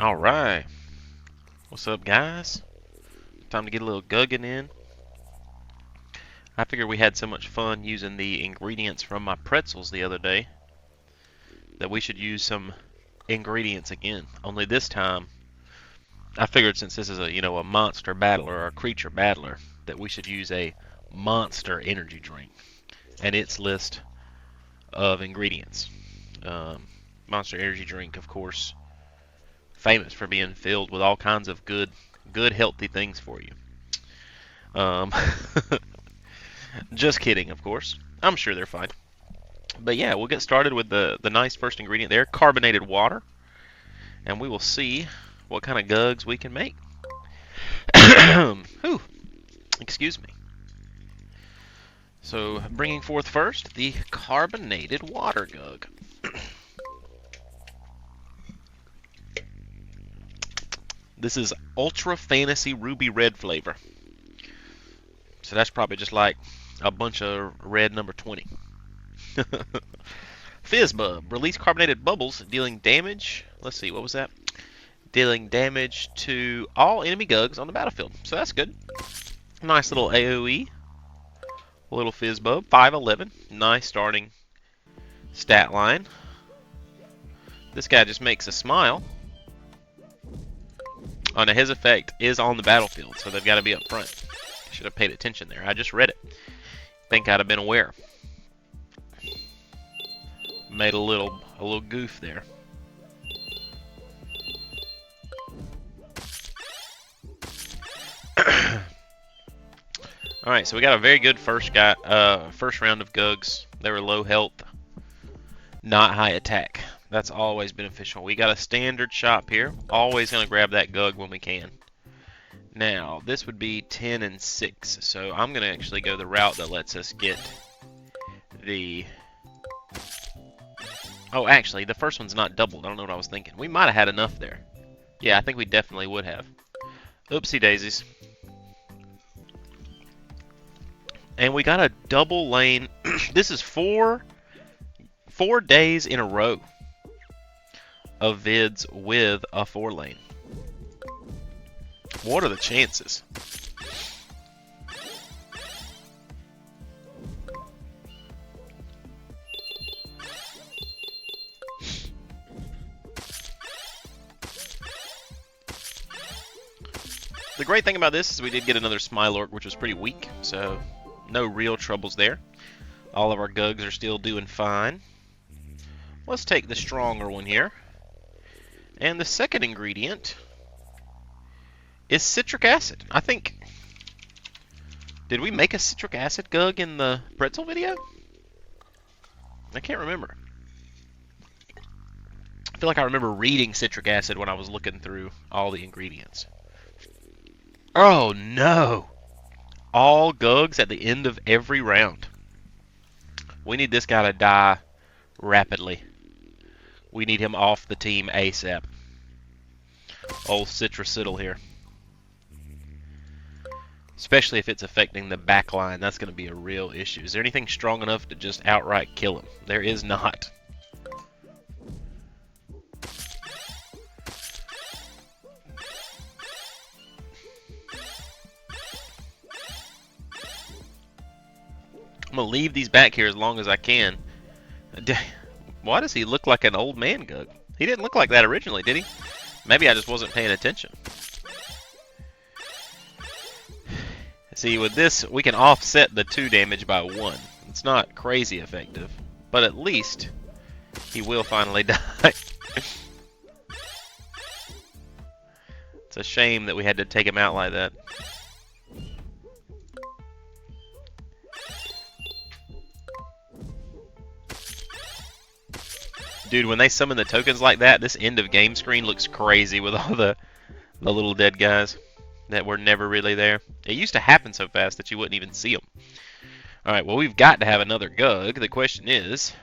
Alright, what's up guys? Time to get a little Guggin in. I figured we had so much fun using the ingredients from my pretzels the other day that we should use some ingredients again. Only this time, I figured since this is a monster battler or a creature battler, that we should use a monster energy drink and its list of ingredients. Monster energy drink, of course, famous for being filled with all kinds of good healthy things for you. Just kidding, of course. I'm sure they're fine. But yeah, we'll get started with the nice first ingredient there, carbonated water. And we will see what kind of gugs we can make. Whew. Excuse me. So, bringing forth first, the carbonated water gug. This is Ultra Fantasy Ruby Red flavor. So that's probably just like a bunch of red number 20. Fizzbub. Release carbonated bubbles dealing damage. Let's see, what was that? Dealing damage to all enemy gugs on the battlefield. So that's good. Nice little AoE. A little Fizzbub. 511. Nice starting stat line. This guy just makes a smile. Oh, now his effect is on the battlefield, so they've got to be up front. Should have paid attention there. I just read it. Think I'd have been aware. Made a little goof there. All right, so we got a very good first round of gugs. They were low health, not high attack. That's always beneficial. We got a standard shop here. Always going to grab that gug when we can. Now, this would be 10 and 6. So I'm going to actually go the route that lets us get the... Oh, actually, the first one's not doubled. I don't know what I was thinking. We might have had enough there. Yeah, I think we definitely would have. Oopsie daisies. And we got a double lane. This is four days in a row of vids with a 4-lane. What are the chances? The great thing about this is we did get another Smilorc, which was pretty weak, so no real troubles there. All of our gugs are still doing fine. Let's take the stronger one here. And the second ingredient is citric acid. I think... Did we make a citric acid gug in the pretzel video? I can't remember. I feel like I remember reading citric acid when I was looking through all the ingredients. Oh no! All gugs at the end of every round. We need this guy to die rapidly. We need him off the team ASAP. Old Citraciddle here. Especially if it's affecting the back line. That's going to be a real issue. Is there anything strong enough to just outright kill him? There is not. I'm going to leave these back here as long as I can. Why does he look like an old man gug? He didn't look like that originally, did he? Maybe I just wasn't paying attention. See, with this, we can offset the 2 damage by 1. It's not crazy effective, but at least he will finally die. It's a shame that we had to take him out like that. Dude, when they summon the tokens like that, this end of game screen looks crazy with all the little dead guys that were never really there. It used to happen so fast that you wouldn't even see them. Alright, well, we've got to have another gug. The question is,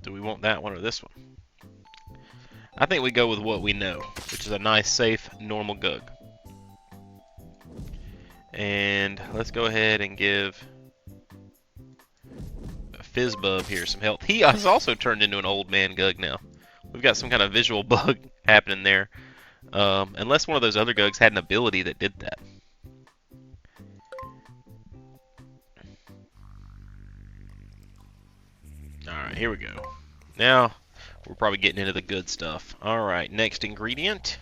do we want that one or this one? I think we go with what we know, which is a nice, safe, normal gug. And let's go ahead and give Fizzbub here some health. He has also turned into an old man gug now. We've got some kind of visual bug happening there. Unless one of those other Gugs had an ability that did that. Alright, here we go. Now, we're probably getting into the good stuff. Alright, next ingredient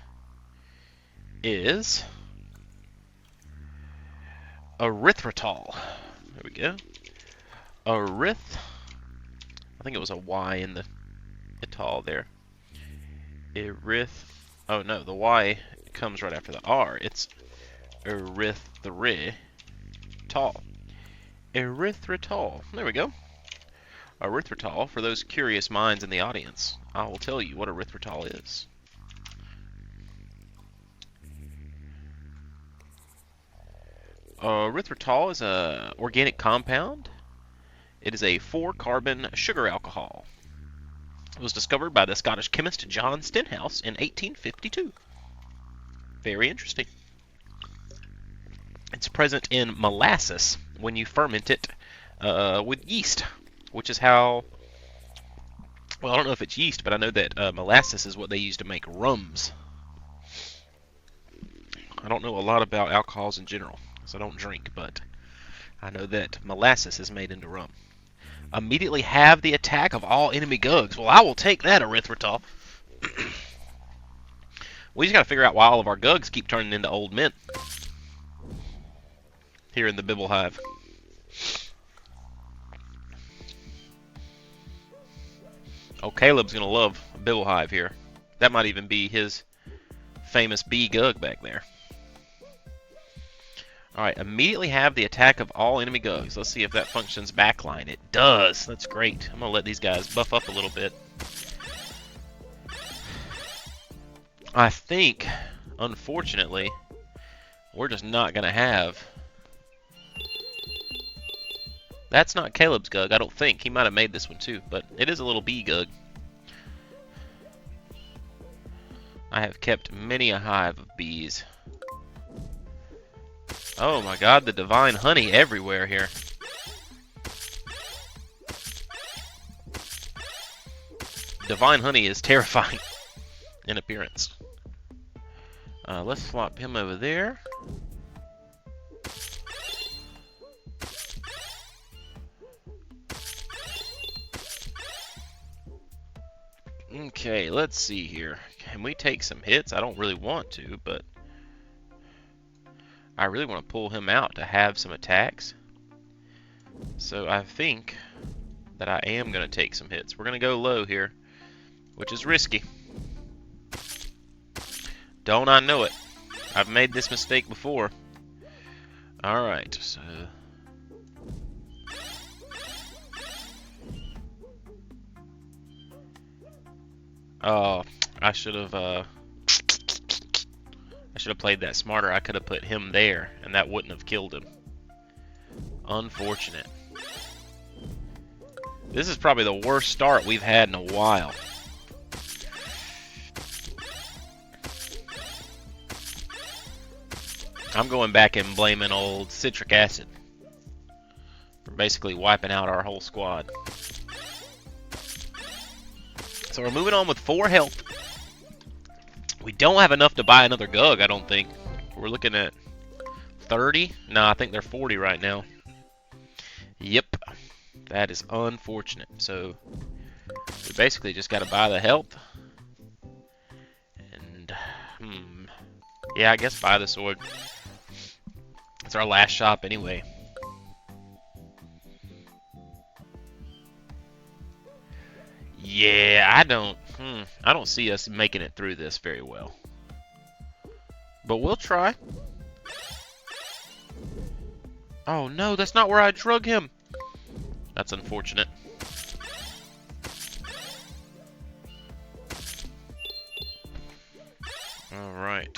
is erythritol. There we go. I think it was a Y in the etol there. Oh no, the Y comes right after the R. It's erythritol. Erythritol. There we go. Erythritol, for those curious minds in the audience, I will tell you what erythritol is. Erythritol is an organic compound. It is a 4-carbon sugar alcohol. It was discovered by the Scottish chemist John Stenhouse in 1852. Very interesting. It's present in molasses when you ferment it with yeast, which is how... Well, I don't know if it's yeast, but I know that molasses is what they use to make rums. I don't know a lot about alcohols in general, because I don't drink, but I know that molasses is made into rum. Immediately have the attack of all enemy Gugs. Well, I will take that, erythritol. We just got to figure out why all of our Gugs keep turning into old men here in the Bibble Hive. Oh, Caleb's going to love a Bibble Hive here. That might even be his famous bee Gug back there. Alright, immediately have the attack of all enemy Gugs. Let's see if that functions backline. It does. That's great. I'm going to let these guys buff up a little bit. I think, unfortunately, we're just not going to have... That's not Caleb's Gug, I don't think. He might have made this one too, but it is a little bee Gug. I have kept many a hive of bees. Oh my god, the divine honey everywhere here. Divine honey is terrifying in appearance. Let's swap him over there. Okay, let's see here. Can we take some hits? I don't really want to, but I really want to pull him out to have some attacks. So I think that I am going to take some hits. We're going to go low here, which is risky. Don't I know it? I've made this mistake before. Alright, so... Oh, I should have played that smarter. I could have put him there, and that wouldn't have killed him. Unfortunate. This is probably the worst start we've had in a while. I'm going back and blaming old citric acid for basically wiping out our whole squad. So we're moving on with 4 health. We don't have enough to buy another Gug, I don't think. We're looking at 30? No, I think they're 40 right now. Yep. That is unfortunate. So we basically just got to buy the health. And, yeah, I guess buy the sword. It's our last shop anyway. Yeah, I don't see us making it through this very well. But we'll try. Oh no, that's not where I drug him. That's unfortunate. Alright.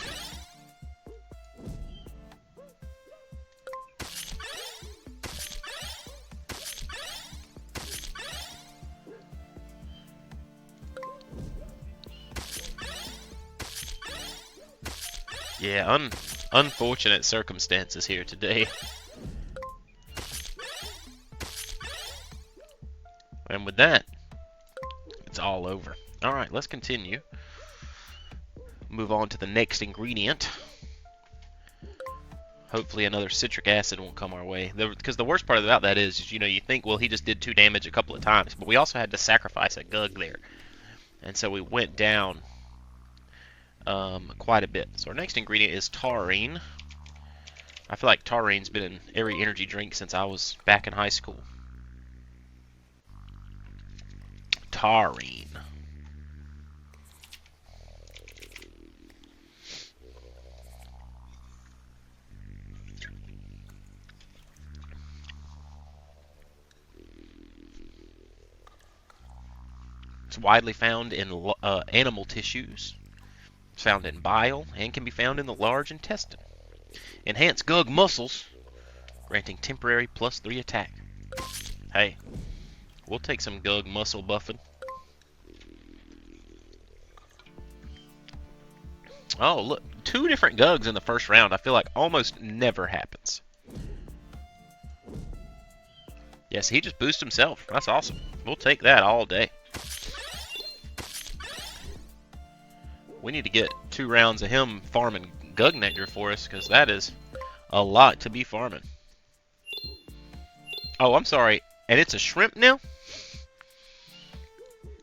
Yeah, unfortunate circumstances here today. And with that, it's all over. Alright. Alright, let's continue. Move on to the next ingredient. Hopefully another citric acid won't come our way. Because the worst part about that is, you know, you think, well, he just did 2 damage a couple of times. But we also had to sacrifice a Gug there. And so we went down quite a bit. So our next ingredient is taurine. I feel like taurine's been in every energy drink since I was back in high school. Taurine. It's widely found in animal tissues. It's found in bile and can be found in the large intestine. Enhance Gug muscles, granting temporary +3 attack. Hey, we'll take some Gug muscle buffing. Oh, look, 2 different Gugs in the first round. I feel like almost never happens. Yes, he just boosted himself. That's awesome. We'll take that all day. We need to get 2 rounds of him farming Gug nectar for us, because that is a lot to be farming. Oh, I'm sorry. And it's a shrimp now?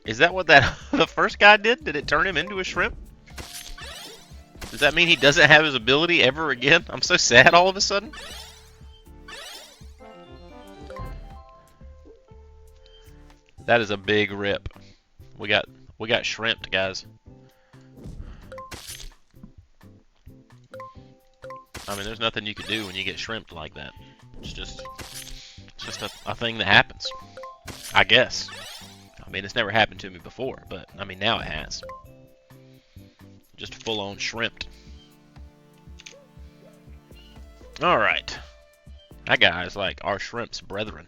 Is that what that the first guy did? Did it turn him into a shrimp? Does that mean he doesn't have his ability ever again? I'm so sad all of a sudden. That is a big rip. We got shrimped, guys. I mean, there's nothing you can do when you get shrimped like that. It's just a thing that happens, I guess. I mean, it's never happened to me before, but I mean, now it has. Just full-on shrimped. Alright. That guy is like our shrimp's brethren.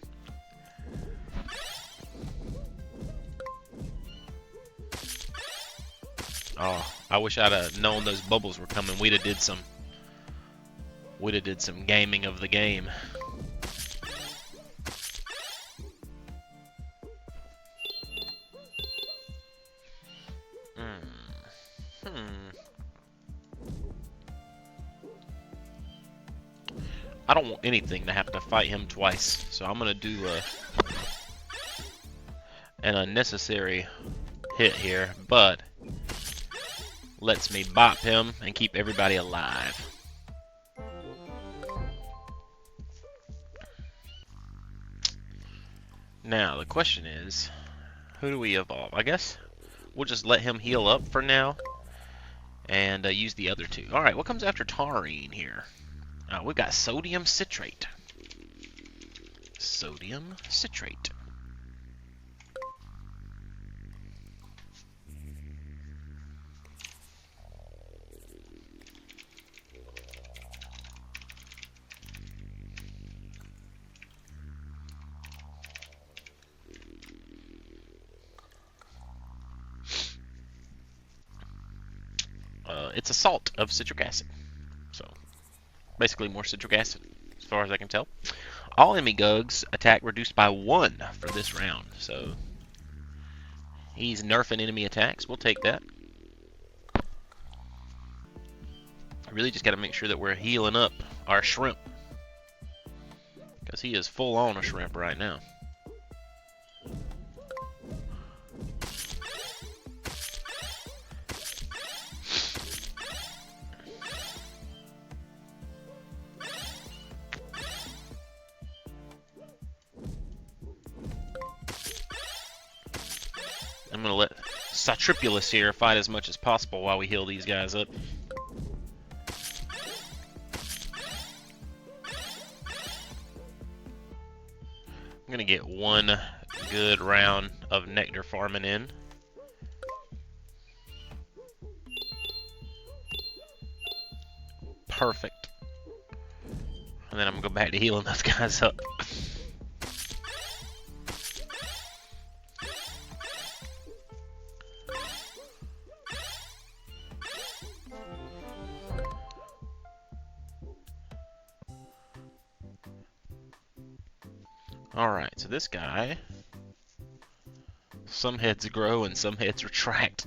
Oh, I wish I'd have known those bubbles were coming. We'd have did some gaming of the game. I don't want anything to have to fight him twice, so I'm gonna do an unnecessary hit here, but lets me bop him and keep everybody alive. Now, the question is, who do we evolve? I guess we'll just let him heal up for now and use the other 2. Alright, what comes after taurine here? We've got sodium citrate. Sodium citrate. It's a salt of citric acid. So, basically more citric acid, as far as I can tell. All enemy Gugs attack reduced by 1 for this round. So, he's nerfing enemy attacks. We'll take that. I really just got to make sure that we're healing up our shrimp, because he is full on a shrimp right now. I'm going to let Citripulus here fight as much as possible while we heal these guys up. I'm going to get 1 good round of nectar farming in. Perfect. And then I'm going to go back to healing those guys up. Alright, so this guy Some heads grow and some heads retract.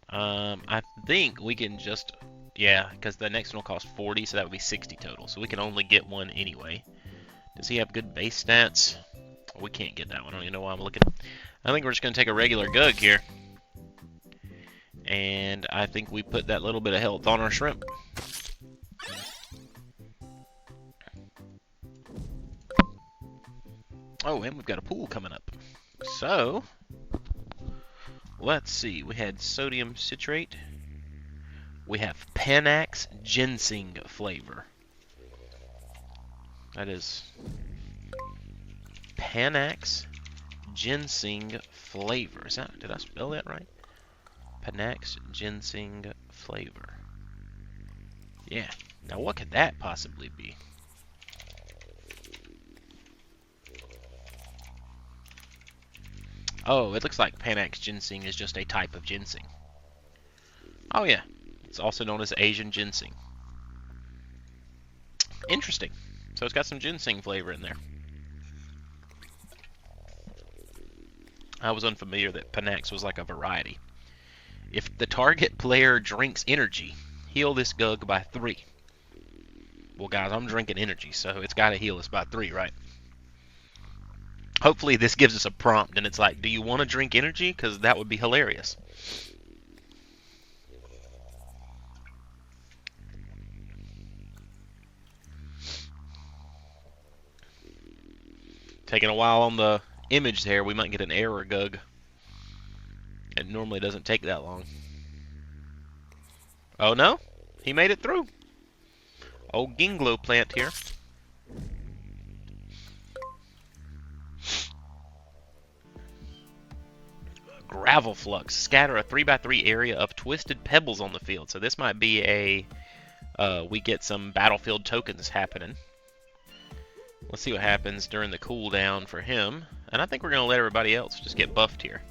I think we can just, yeah, because the next one will cost 40, so that would be 60 total. So we can only get one anyway. Does he have good base stats? We can't get that one. I don't even know why I'm looking. I think we're just going to take a regular Gug here. And I think we put that little bit of health on our shrimp. Oh, and we've got a pool coming up. So, let's see. We had sodium citrate. We have Panax ginseng flavor. That is Panax ginseng flavor. Is that, did I spell that right? Panax ginseng flavor. Yeah. Now what could that possibly be? Oh, it looks like Panax ginseng is just a type of ginseng. Oh yeah. It's also known as Asian ginseng. Interesting. So it's got some ginseng flavor in there. I was unfamiliar that Panax was like a variety. If the target player drinks energy, heal this Gug by 3. Well, guys, I'm drinking energy, so it's got to heal us by 3, right? Hopefully this gives us a prompt, and it's like, do you want to drink energy? Because that would be hilarious. Taking a while on the image there, we might get an error Gug. It normally doesn't take that long. Oh no, he made it through. Old Ginglo plant here. Gravel flux. Scatter a 3x3 area of twisted pebbles on the field. So this might be a, we get some battlefield tokens happening. Let's see what happens during the cooldown for him. And I think we're going to let everybody else just get buffed here.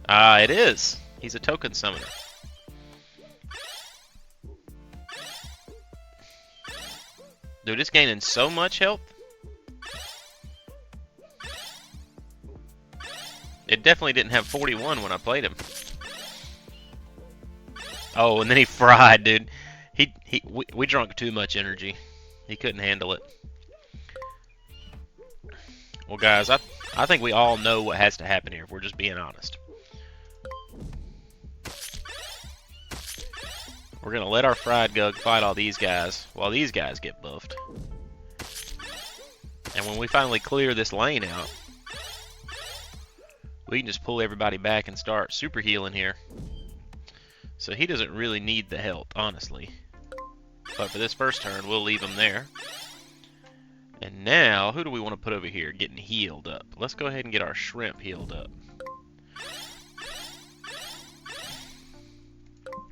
It is. He's a token summoner. Dude, it's gaining so much health. It definitely didn't have 41 when I played him. Oh, and then he fried, dude. We drank too much energy. He couldn't handle it. Well, guys, I think we all know what has to happen here, if we're just being honest. We're going to let our fried Gug fight all these guys while these guys get buffed. And when we finally clear this lane out, we can just pull everybody back and start super healing here. So he doesn't really need the health, honestly. But for this first turn, we'll leave him there. And now, who do we want to put over here getting healed up? Let's go ahead and get our shrimp healed up.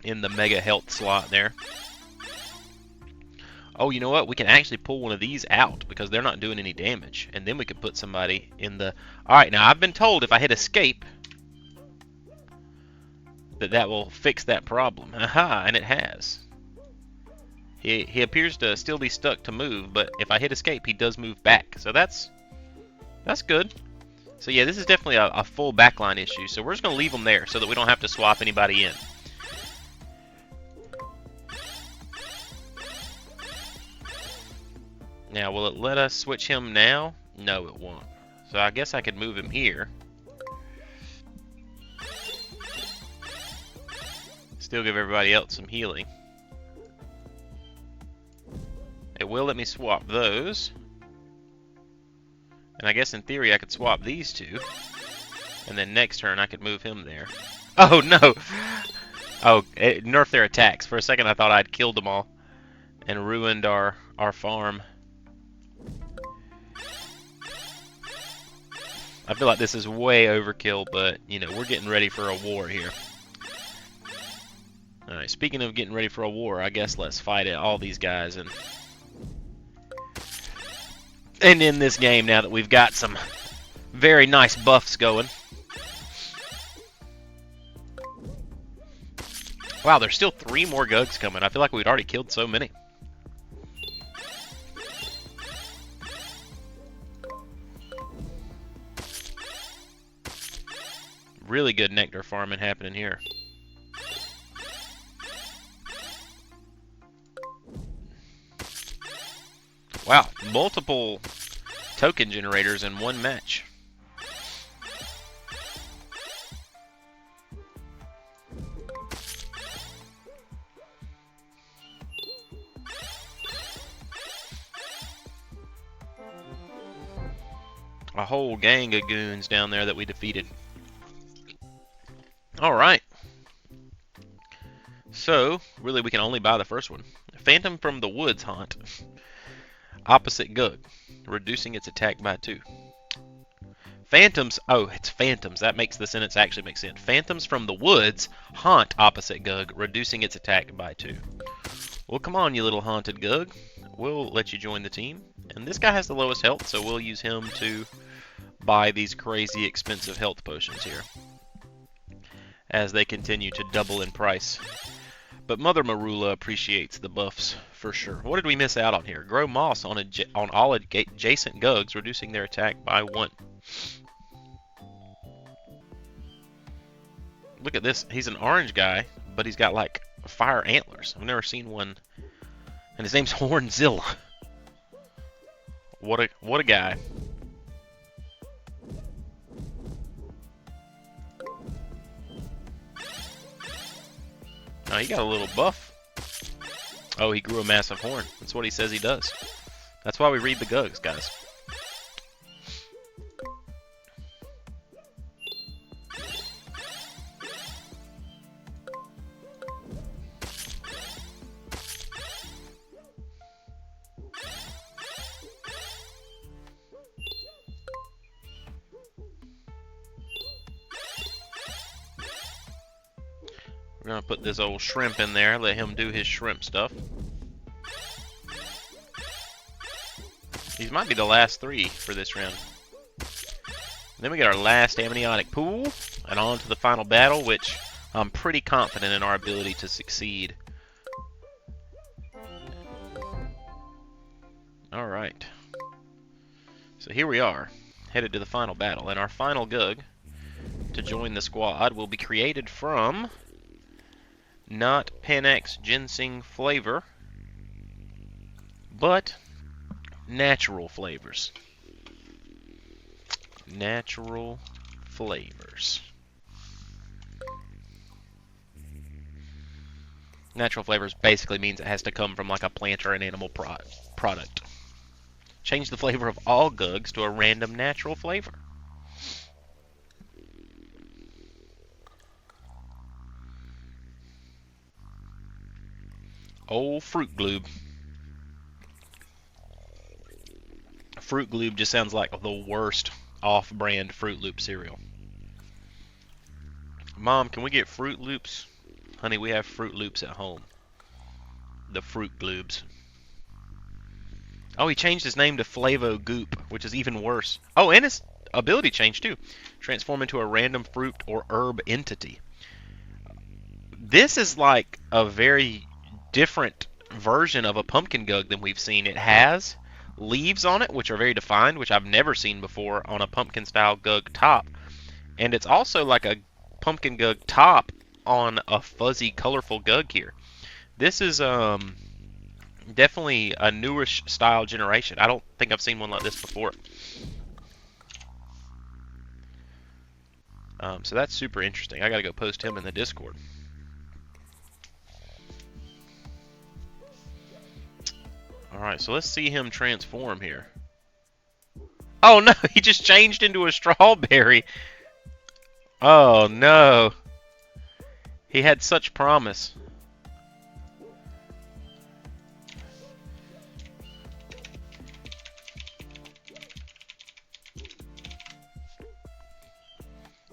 In the mega health slot there. Oh, you know what? We can actually pull one of these out because they're not doing any damage. And then we could put somebody in the... Alright, now I've been told if I hit escape, that will fix that problem. Aha, and it has. He appears to still be stuck to move, but if I hit escape, he does move back. So that's good. So yeah, this is definitely a full backline issue. So we're just going to leave them there so that we don't have to swap anybody in. Now, will it let us switch him now? No, it won't. So I guess I could move him here. Still give everybody else some healing. It will let me swap those. And I guess in theory I could swap these two. And then next turn I could move him there. Oh no! Oh, it nerfed their attacks. For a second I thought I'd killed them all. And ruined our farm. I feel like this is way overkill, but, you know, we're getting ready for a war here. Alright, speaking of getting ready for a war, I guess let's fight all these guys and end this game now that we've got some very nice buffs going. Wow, there's still 3 more Gugs coming. I feel like we'd already killed so many. Really good nectar farming happening here. Wow, multiple token generators in one match. A whole gang of goons down there that we defeated. Alright. So, really we can only buy the first one. Phantom from the Woods Haunt. Opposite Gug, reducing its attack by 2. Phantoms, oh, it's phantoms. That makes the sentence actually make sense. Phantoms from the woods haunt opposite Gug, reducing its attack by 2. Well, come on, you little haunted Gug. We'll let you join the team. And this guy has the lowest health, so we'll use him to buy these crazy expensive health potions here as they continue to double in price. But Mother Marula appreciates the buffs for sure. What did we miss out on here? Grow moss on all adjacent Gugs, reducing their attack by 1. Look at this. He's an orange guy, but he's got like fire antlers. I've never seen one. And his name's Hornzilla. What a guy. Oh, he got a little buff. Oh, he grew a massive horn. That's what he says he does. That's why we read the Gugs, guys. We're going to put this old shrimp in there, let him do his shrimp stuff. These might be the last 3 for this round. Then we get our last amniotic pool, and on to the final battle, which I'm pretty confident in our ability to succeed. Alright. So here we are, headed to the final battle, and our final Gug to join the squad will be created from not Panax ginseng flavor, but natural flavors. Natural flavors. Natural flavors basically means it has to come from like a plant or an animal product. Change the flavor of all Gugs to a random natural flavor. Old Fruit Gloob. Fruit Gloob just sounds like the worst off-brand Fruit Loop cereal. Mom, can we get Fruit Loops? Honey, we have Fruit Loops at home. The Fruit Gloobs. Oh, he changed his name to Flavo Goop, which is even worse. Oh, and his ability changed too. Transform into a random fruit or herb entity. This is like a very different version of a pumpkin Gug than we've seen. It has leaves on it, which are very defined, which I've never seen before on a pumpkin style Gug top. And it's also like a pumpkin Gug top on a fuzzy, colorful Gug here. This is definitely a newish style generation. I don't think I've seen one like this before. So that's super interesting. I gotta go post him in the Discord. Alright, so let's see him transform here. Oh no, he just changed into a strawberry. Oh no. He had such promise.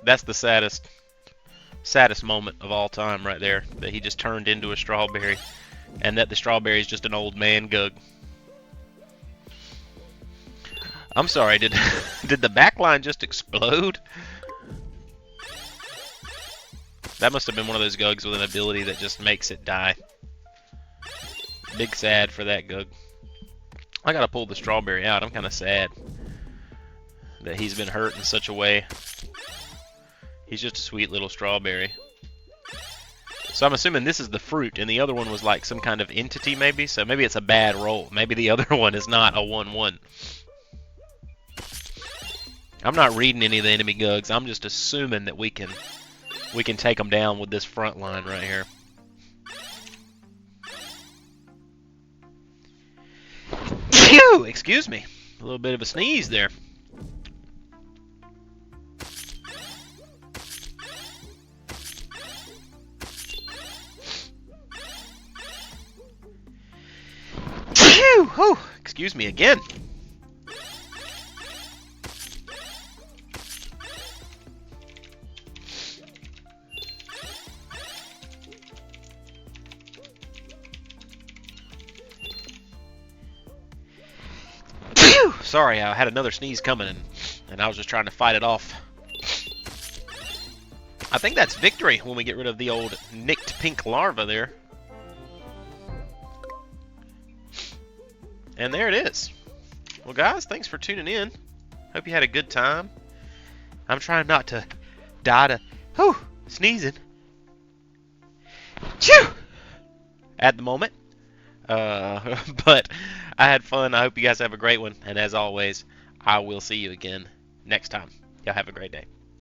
That's the saddest moment of all time right there. That he just turned into a strawberry. And that the strawberry is just an old man Gug. I'm sorry, did the backline just explode? That must have been one of those Gugs with an ability that just makes it die. Big sad for that Gug. I gotta pull the strawberry out. I'm kind of sad that he's been hurt in such a way. He's just a sweet little strawberry. So I'm assuming this is the fruit, and the other one was like some kind of entity, maybe? So maybe it's a bad roll. Maybe the other one is not a 1-1. I'm not reading any of the enemy Gugs. I'm just assuming that we can take them down with this front line right here. Phew! Excuse me. A little bit of a sneeze there. Phew! Whew! Excuse me again. Sorry, I had another sneeze coming, and I was just trying to fight it off. I think that's victory when we get rid of the old nicked pink larva there. And there it is. Well, guys, thanks for tuning in. Hope you had a good time. I'm trying not to die to sneezing. Chew! At the moment. But I had fun. I hope you guys have a great one. And as always, I will see you again next time. Y'all have a great day.